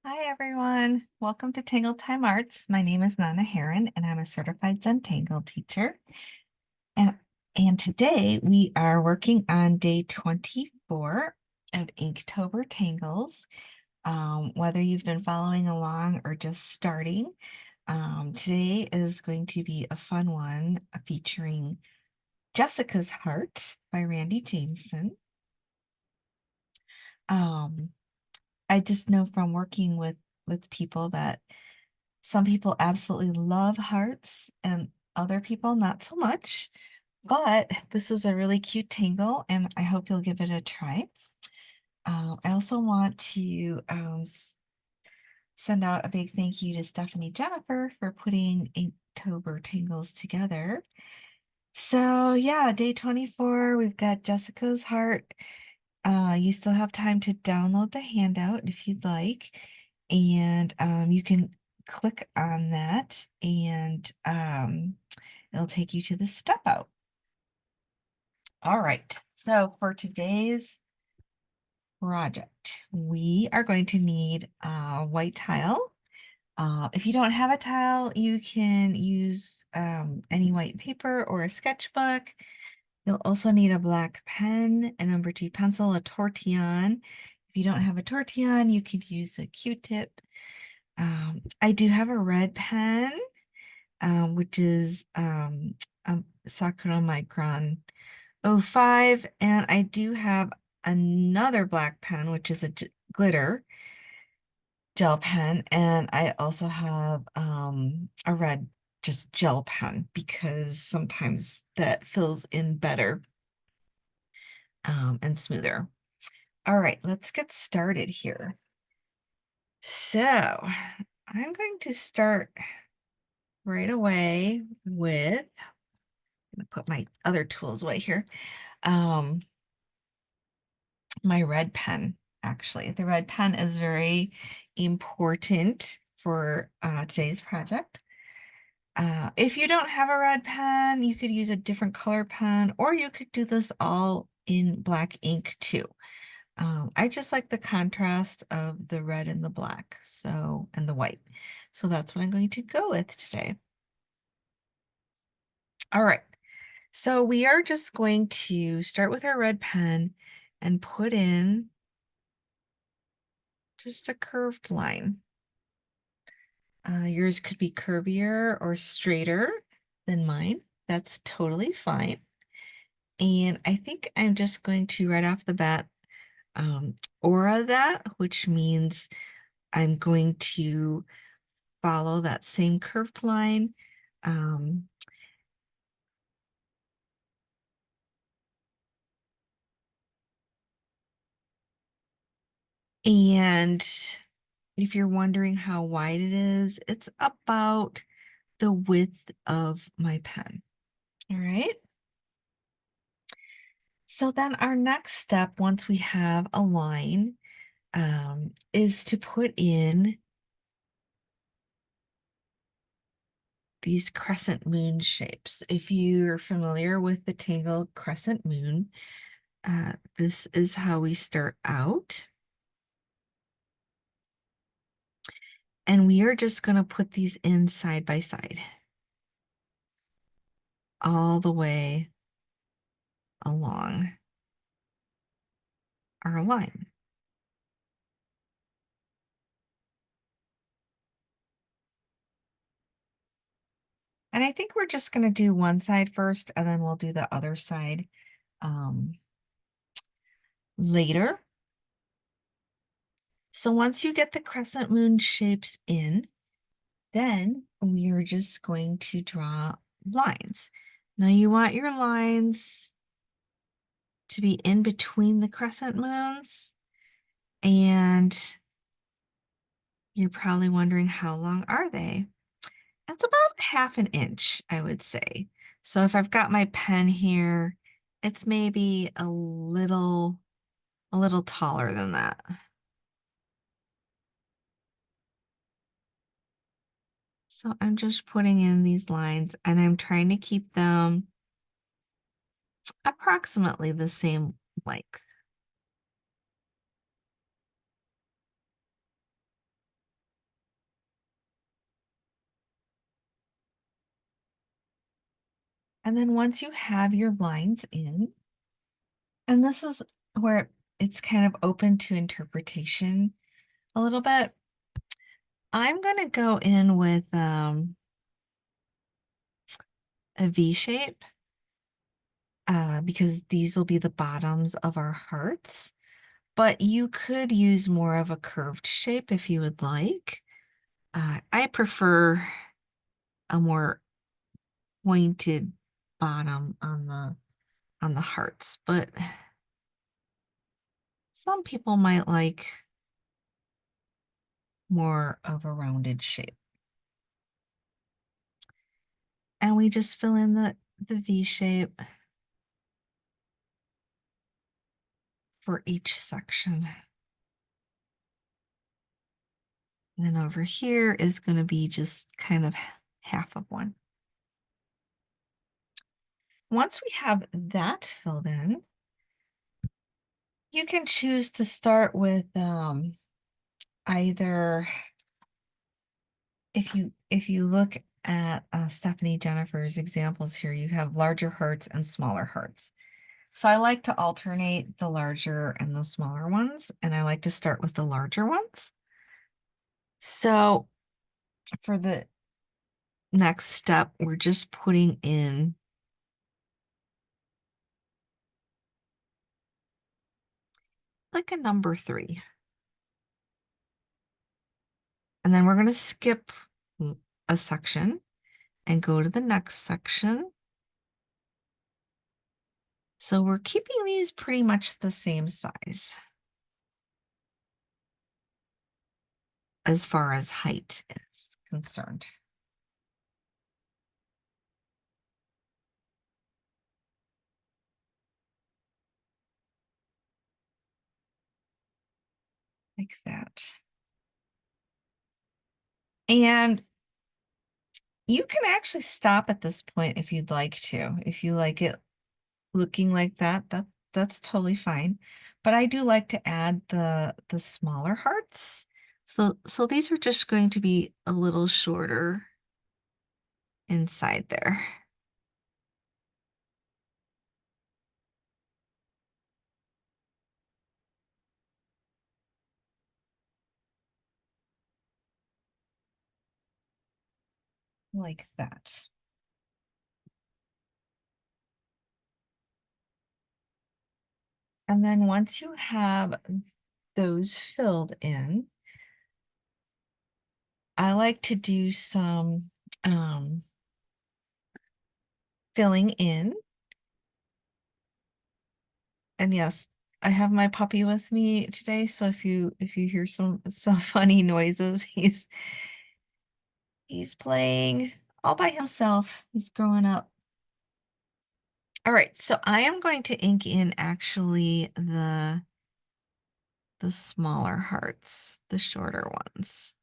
Hi everyone, welcome to Tangle Time Arts. My name is Nana Heron and I'm a certified Zentangle teacher. And, and today we are working on day 24 of Inktober Tangles. Whether you've been following along or just starting, today is going to be a fun one featuring Jessica's Heart by Randi Jameson. Um, I just know from working with people that some people absolutely love hearts and other people not so much, but this is a really cute tangle and I hope you'll give it a try. I also want to send out a big thank you to Stephanie Jennifer for putting Inktober tangles together. So yeah, day 24, we've got Jessica's heart. You still have time to download the handout if you'd like, and you can click on that and it'll take you to the step out. All right, so for today's project, we are going to need a white tile. If you don't have a tile, you can use any white paper or a sketchbook. You'll also need a black pen, a number 2 pencil, a tortillon. If you don't have a tortillon, you could use a Q-tip. I do have a red pen, which is Sakura Micron 05, and I do have another black pen, which is a glitter gel pen, and I also have a red just gel pen because sometimes that fills in better and smoother. All right, let's get started here. So I'm going to start right away with, I'm gonna put my other tools away here. My red pen, actually. The red pen is very important for today's project. If you don't have a red pen, you could use a different color pen, or you could do this all in black ink too. I just like the contrast of the red and the black, and the white. So that's what I'm going to go with today. All right. So we are just going to start with our red pen and put in just a curved line. Yours could be curvier or straighter than mine. That's totally fine. And I think I'm just going to right off the bat aura that, which means I'm going to follow that same curved line. Um, and if you're wondering how wide it is, it's about the width of my pen. All right. So then our next step, once we have a line, is to put in these crescent moon shapes. If you're familiar with the Tangle crescent moon, this is how we start out. And we are just going to put these in side by side all the way along our line. And I think we're just going to do one side first, and then we'll do the other side later. So once you get the crescent moon shapes in, then we are just going to draw lines. Now you want your lines to be in between the crescent moons, and you're probably wondering how long are they? That's about half an inch, I would say. So if I've got my pen here, it's maybe a little taller than that. So I'm just putting in these lines and I'm trying to keep them approximately the same length. And then once you have your lines in, and this is where it's kind of open to interpretation a little bit, I'm going to go in with a V shape because these will be the bottoms of our hearts. But you could use more of a curved shape if you would like. I prefer a more pointed bottom on the hearts, but some people might like more of a rounded shape. And we just fill in the V shape for each section. And then over here is going to be just kind of half of one. Once we have that filled in, you can choose to start with either, if you look at Stephanie Jennifer's examples here, you have larger hearts and smaller hearts. So I like to alternate the larger and the smaller ones, and I like to start with the larger ones. So for the next step, we're just putting in like a number 3. And then we're going to skip a section and go to the next section. So we're keeping these pretty much the same size as far as height is concerned. Like that. And you can actually stop at this point if you'd like to. If you like it looking like that, that's totally fine. But I do like to add the smaller hearts. So these are just going to be a little shorter inside there. Like that. And then once you have those filled in, I like to do some filling in. And yes, I have my puppy with me today, so if you hear some funny noises, he's playing all by himself. He's growing up. All right, so I am going to ink in actually the smaller hearts, the shorter ones.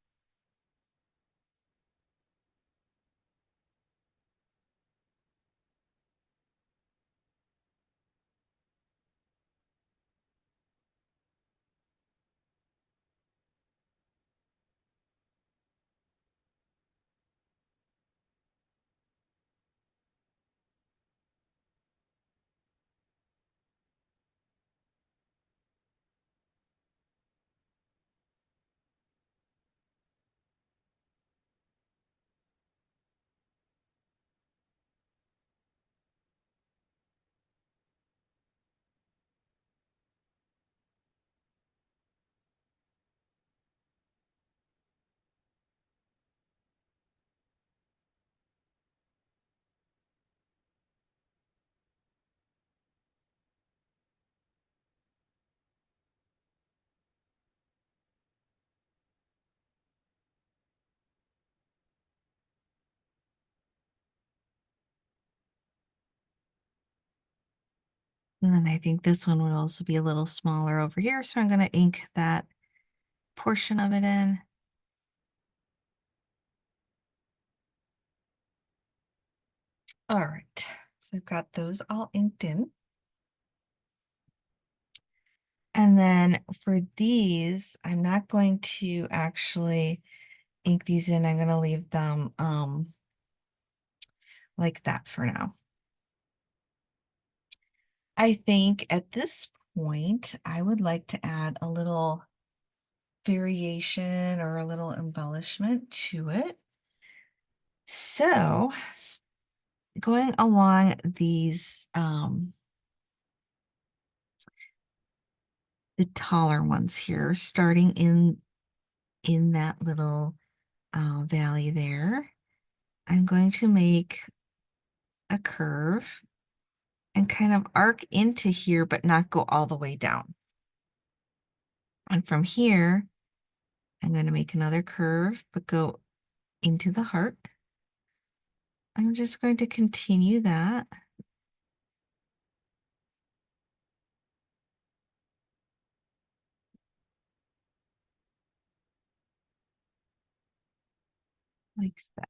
And then I think this one would also be a little smaller over here, so I'm going to ink that portion of it in. All right, so I've got those all inked in. And then for these, I'm not going to actually ink these in. I'm going to leave them like that for now. I think at this point, I would like to add a little variation or a little embellishment to it. So, going along these the taller ones here, starting in that little valley there, I'm going to make a curve and kind of arc into here, but not go all the way down. And from here, I'm going to make another curve, but go into the heart. I'm just going to continue that. Like that.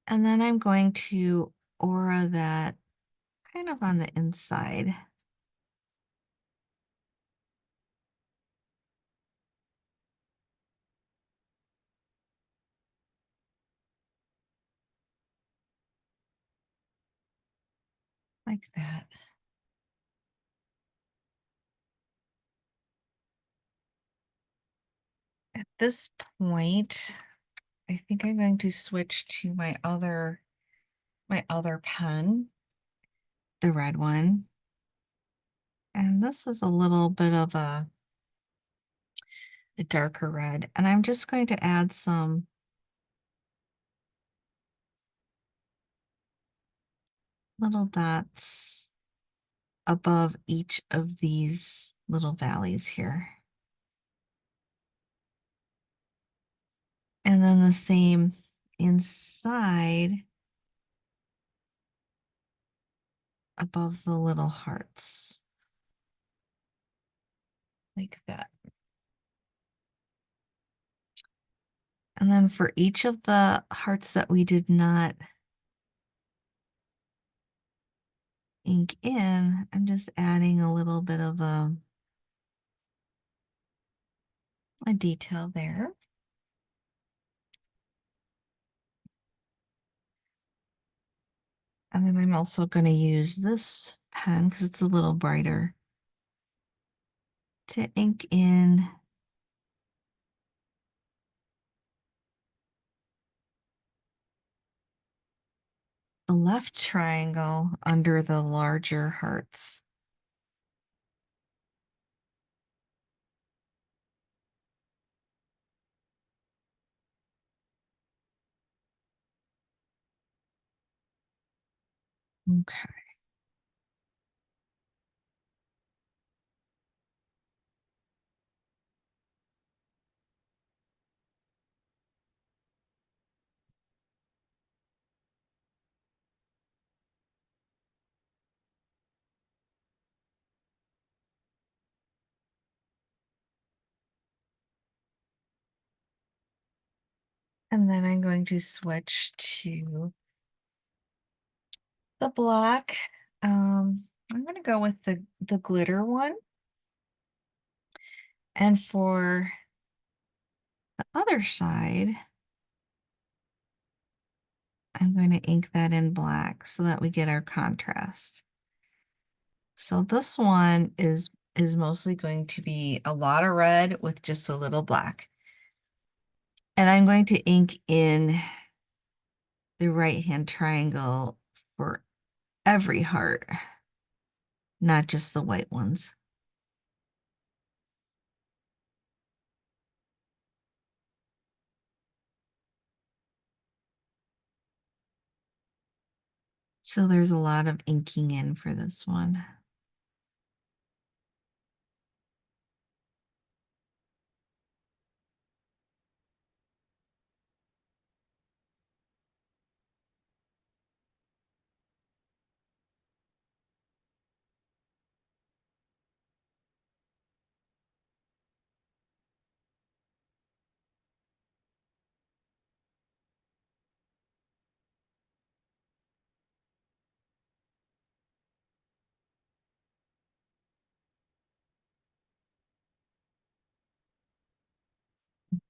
And then I'm going to aura that kind of on the inside. Like that. At this point, I think I'm going to switch to my other pen, the red one. And this is a little bit of a darker red. And I'm just going to add some little dots above each of these little valleys here. And then the same inside above the little hearts. Like that. And then for each of the hearts that we did not ink in, I'm just adding a little bit of a detail there. And then I'm also going to use this pen because it's a little brighter to ink in the left triangle under the larger hearts. Okay. And then I'm going to switch to the black. I'm going to go with the glitter one. And for the other side, I'm going to ink that in black so that we get our contrast. So this one is mostly going to be a lot of red with just a little black. And I'm going to ink in the right-hand triangle for every heart, not just the white ones. So there's a lot of inking in for this one.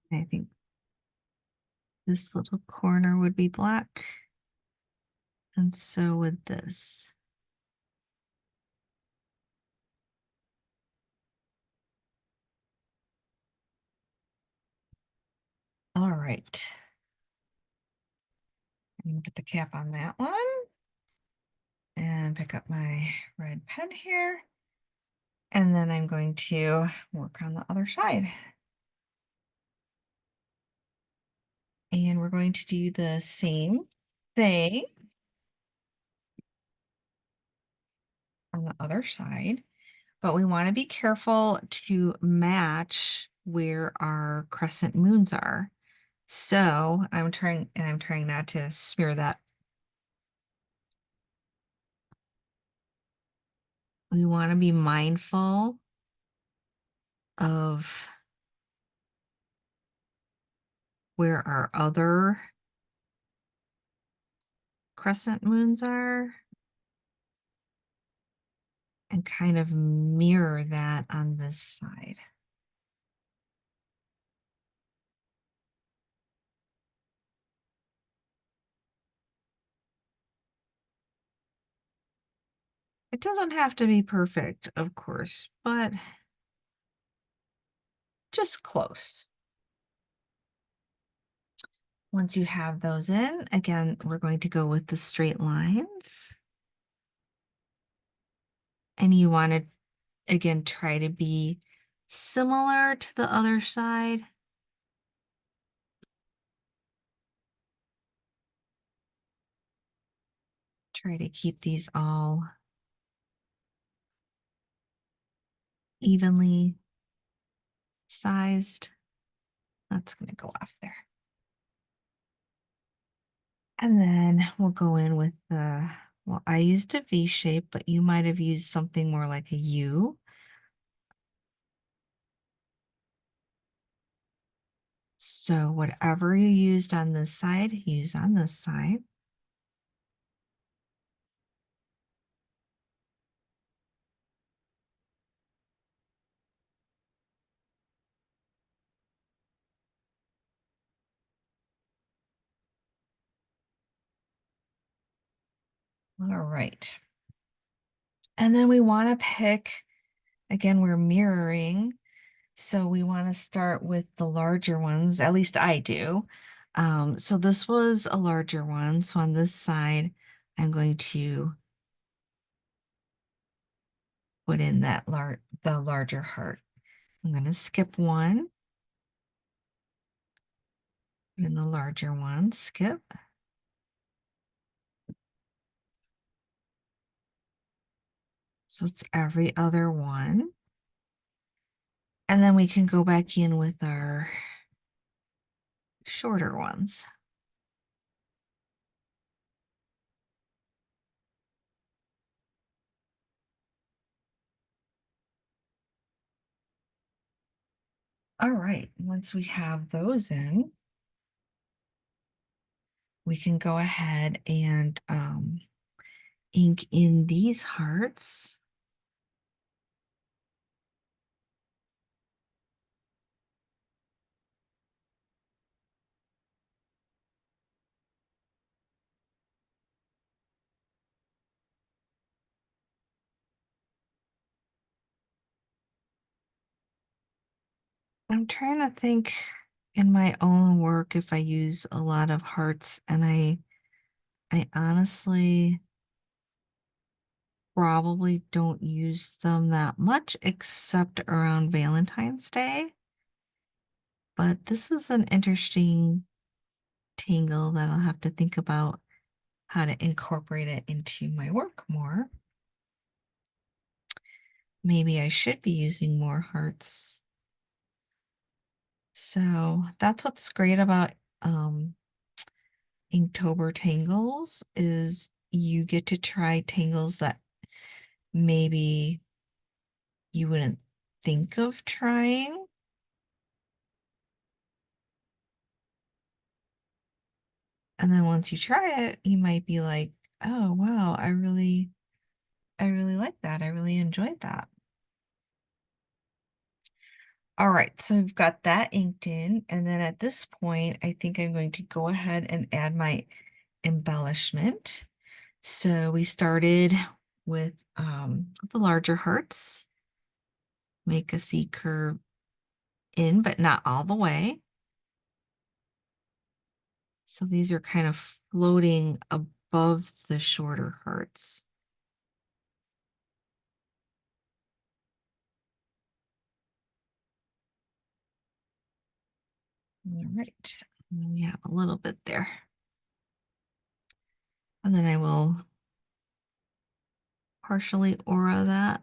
I think This little corner would be black, and so would this. All right. I'm gonna put the cap on that one and pick up my red pen here. And then I'm going to work on the other side. And we're going to do the same thing on the other side, but we want to be careful to match where our crescent moons are. So I'm trying not to smear that. We want to be mindful of where our other crescent moons are and kind of mirror that on this side. It doesn't have to be perfect, of course, but just close. Once you have those in, again, we're going to go with the straight lines. And you want to, again, try to be similar to the other side. Try to keep these all evenly sized. That's going to go off there. And then we'll go in with the, well, I used a V shape, but you might have used something more like a U. So whatever you used on this side, use on this side. All right. And then we want to pick, again, we're mirroring. So we want to start with the larger ones, at least I do. So this was a larger one. So on this side, I'm going to put in the larger heart. I'm going to skip one. Put in the larger one, skip. So it's every other one. And then we can go back in with our shorter ones. All right, once we have those in, we can go ahead and ink in these hearts. I'm trying to think in my own work if I use a lot of hearts, and I honestly probably don't use them that much except around Valentine's Day. But this is an interesting tangle that I'll have to think about how to incorporate it into my work more. Maybe I should be using more hearts. So that's what's great about Inktober tangles is you get to try tangles that maybe you wouldn't think of trying. And then once you try it, you might be like, oh wow, I really like that. I really enjoyed that. All right, so we've got that inked in, and then at this point, I think I'm going to go ahead and add my embellishment. So we started with the larger hearts, make a C curve in, but not all the way. So these are kind of floating above the shorter hearts. All right, and we have a little bit there. And then I will partially aura that.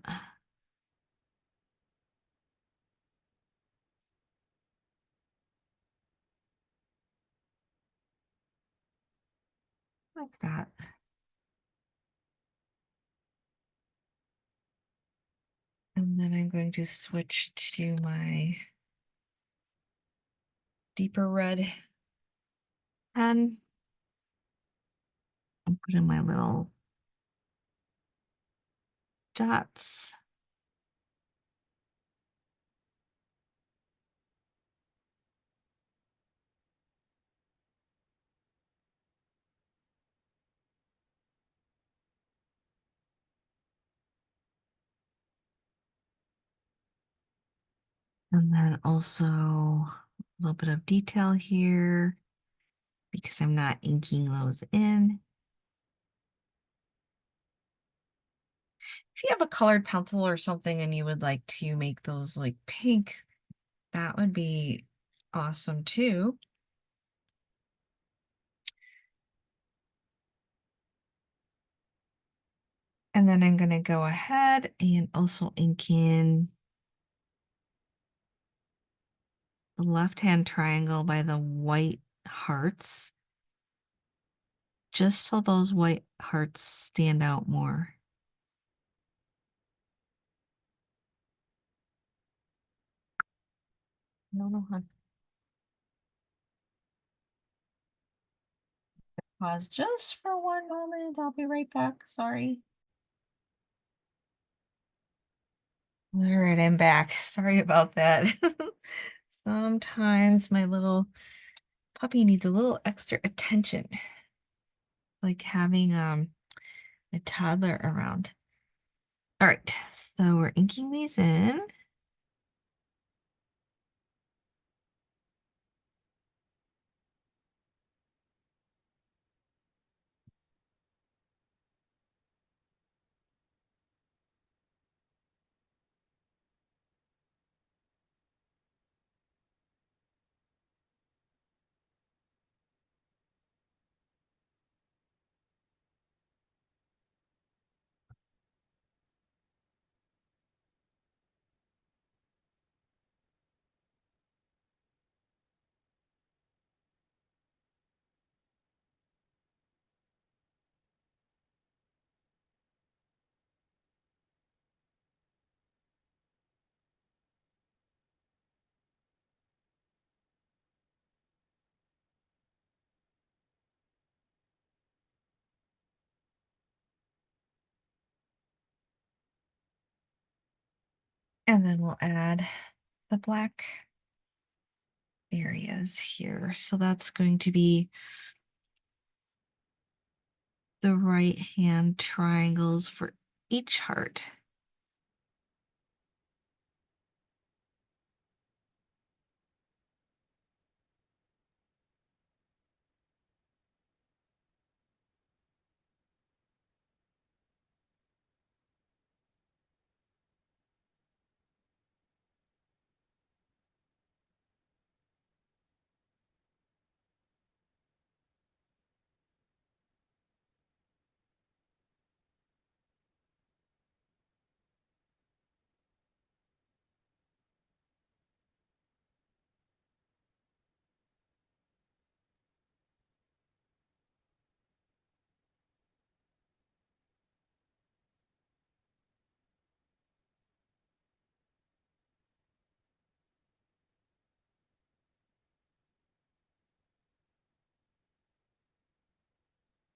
Like that. And then I'm going to switch to my deeper red pen and put in my little dots. And then also a little bit of detail here because I'm not inking those in. If you have a colored pencil or something and you would like to make those like pink, that would be awesome too. And then I'm going to go ahead and also ink in the left-hand triangle by the white hearts, just so those white hearts stand out more. No, no, hon. Pause just for one moment. I'll be right back. Sorry. All right, I'm back. Sorry about that. Sometimes my little puppy needs a little extra attention, like having a toddler around. All right, so we're inking these in. And then we'll add the black areas here. So that's going to be the right hand triangles for each heart.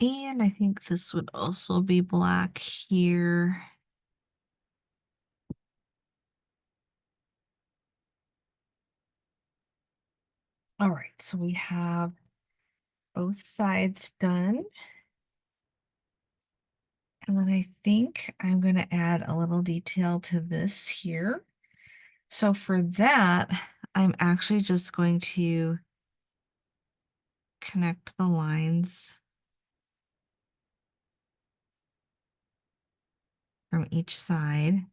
And I think this would also be black here. All right, so we have both sides done. And then I think I'm going to add a little detail to this here. So for that, I'm actually just going to connect the lines from each side.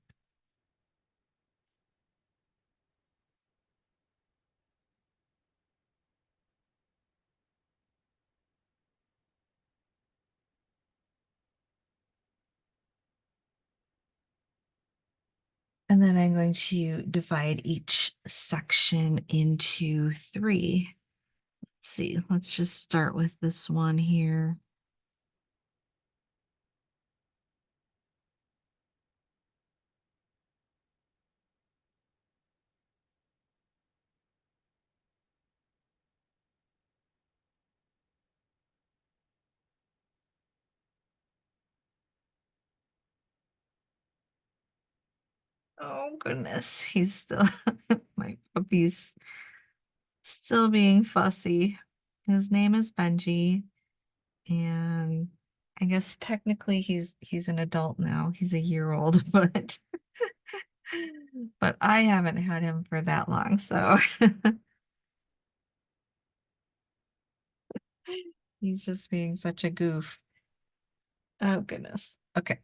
And then I'm going to divide each section into three. Let's see, let's just start with this one here. Oh goodness, he's still, my puppy's still being fussy. His name is Benji, and I guess technically he's an adult now. He's a year old, but I haven't had him for that long, so he's just being such a goof. Oh goodness. Okay.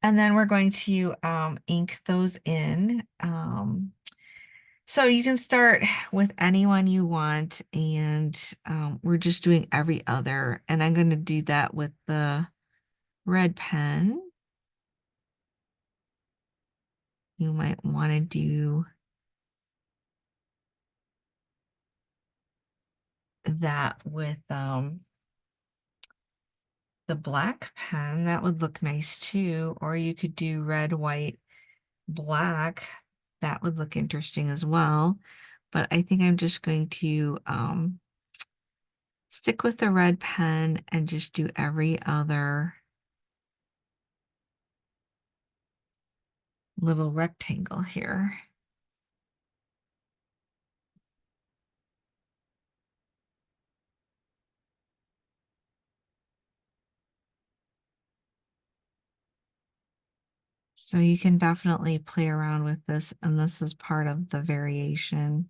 And then we're going to ink those in. So you can start with anyone you want, and we're just doing every other. And I'm going to do that with the red pen. You might want to do that with the black pen. That would look nice too. Or you could do red, white, black. That would look interesting as well. But I think I'm just going to stick with the red pen and just do every other little rectangle here. So you can definitely play around with this, and this is part of the variation.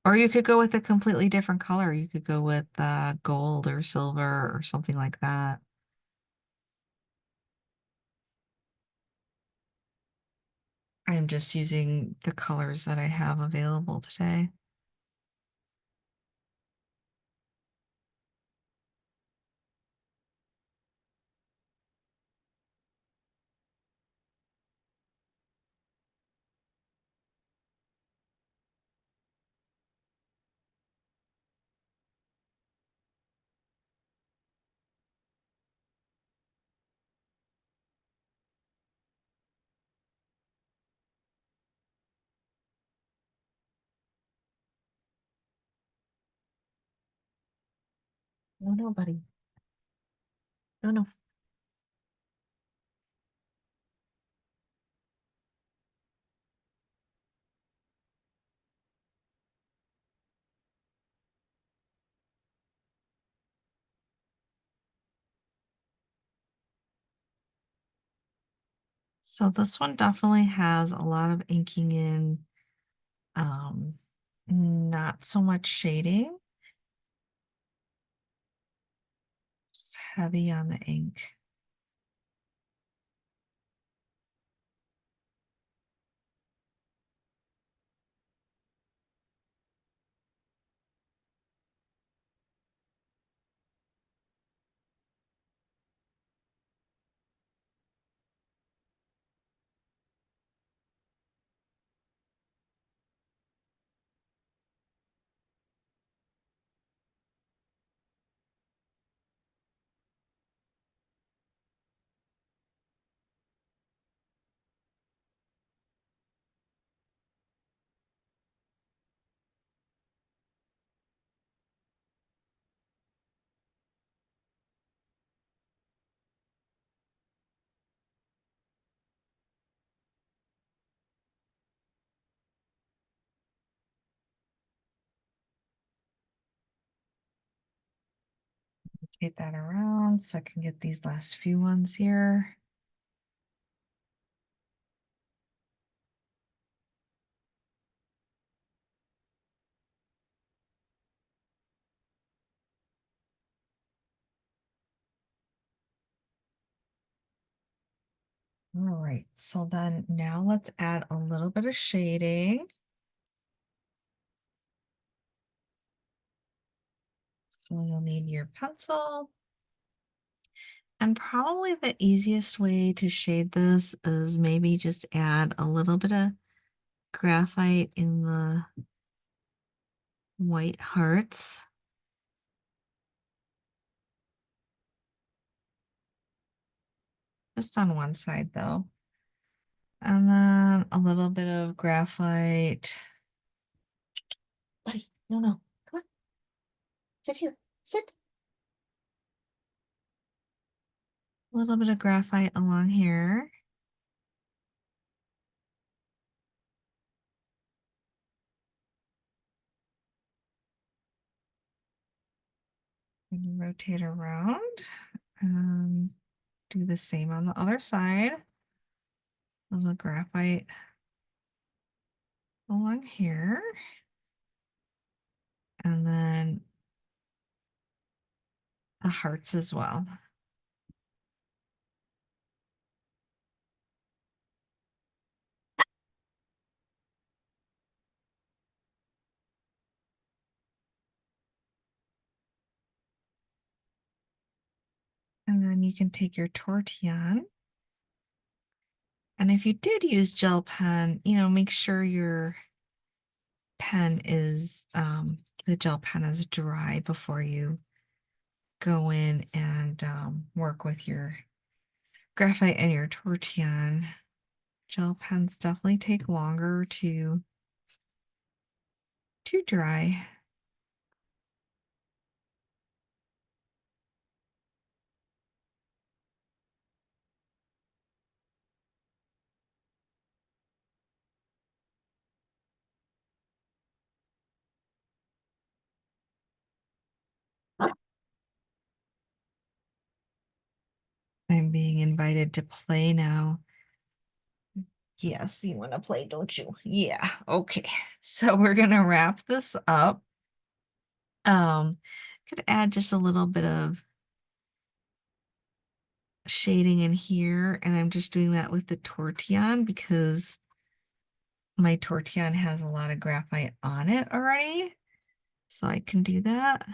Or you could go with a completely different color. You could go with gold or silver or something like that. I'm just using the colors that I have available today. No, no, buddy. No, no. So this one definitely has a lot of inking in, um, not so much shading, just heavy on the ink. rotate that around so I can get these last few ones here. All right, so then now let's add a little bit of shading. So you'll need your pencil. And probably the easiest way to shade this is maybe just add a little bit of graphite in the white hearts. Just on one side though. And then a little bit of graphite. Buddy, no, no, come on. Sit here, sit. A little bit of graphite along here. And rotate around and do the same on the other side. A little graphite along here. And then the hearts as well. And then you can take your tortillon. And if you did use gel pen, make sure your pen is, the gel pen is dry before you go in and work with your graphite and your tortillon. Gel pens definitely take longer to dry. I'm being invited to play now. Yes, you want to play, don't you? Yeah, okay. So we're gonna wrap this up. Could add just a little bit of shading in here, and I'm just doing that with the tortillon because my tortillon has a lot of graphite on it already. So I can do that.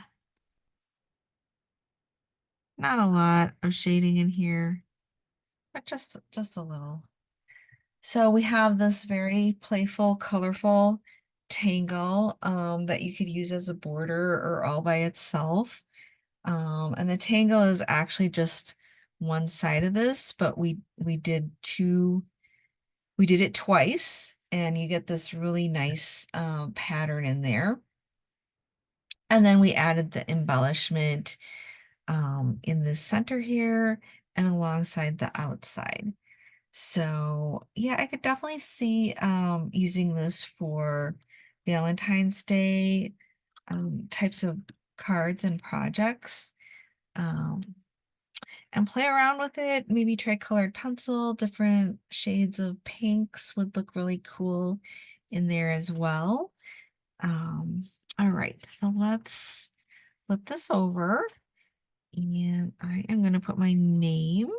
Not a lot of shading in here, but just a little. So we have this very playful, colorful tangle that you could use as a border or all by itself. And the tangle is actually just one side of this, but we did it twice, and you get this really nice pattern in there. And then we added the embellishment in the center here and alongside the outside. So yeah, I could definitely see using this for Valentine's Day types of cards and projects. Um, and play around with it. Maybe try colored pencil, different shades of pinks would look really cool in there as well. Um, all right, so let's flip this over, and I am going to put my name,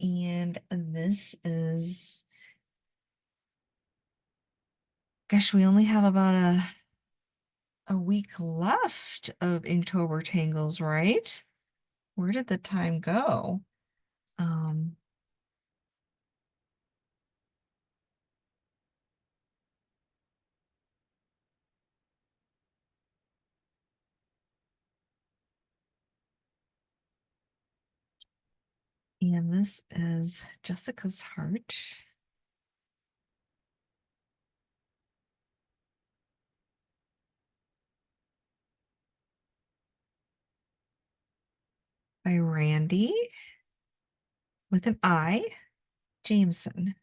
and this is, gosh, we only have about a week left of Inktober Tangles, right? Where did the time go? Um, and this is Jessica's heart by Randi with an I, Jameson.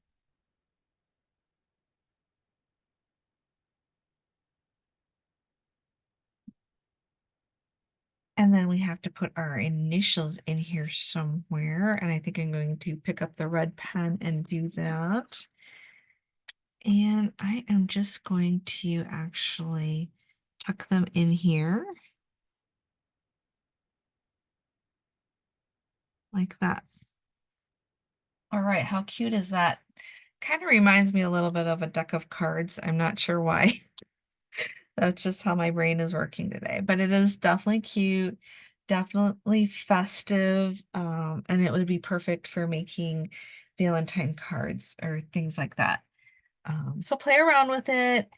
And then we have to put our initials in here somewhere. And I think I'm going to pick up the red pen and do that. And I am just going to actually tuck them in here like that. All right, how cute is that? Kind of reminds me a little bit of a deck of cards. I'm not sure why. That's just how my brain is working today. But it is definitely cute, definitely festive, and it would be perfect for making Valentine cards or things like that. So play around with it.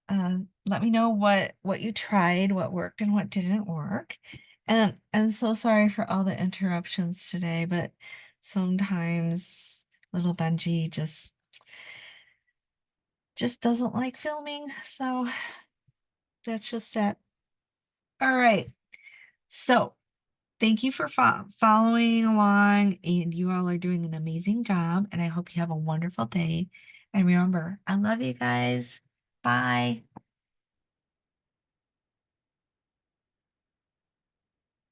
Let me know what you tried, what worked and what didn't work. And I'm so sorry for all the interruptions today, but sometimes little Benji just doesn't like filming, so that's just it. All right. So thank you for following along, and you all are doing an amazing job, and I hope you have a wonderful day. And remember, I love you guys. Bye.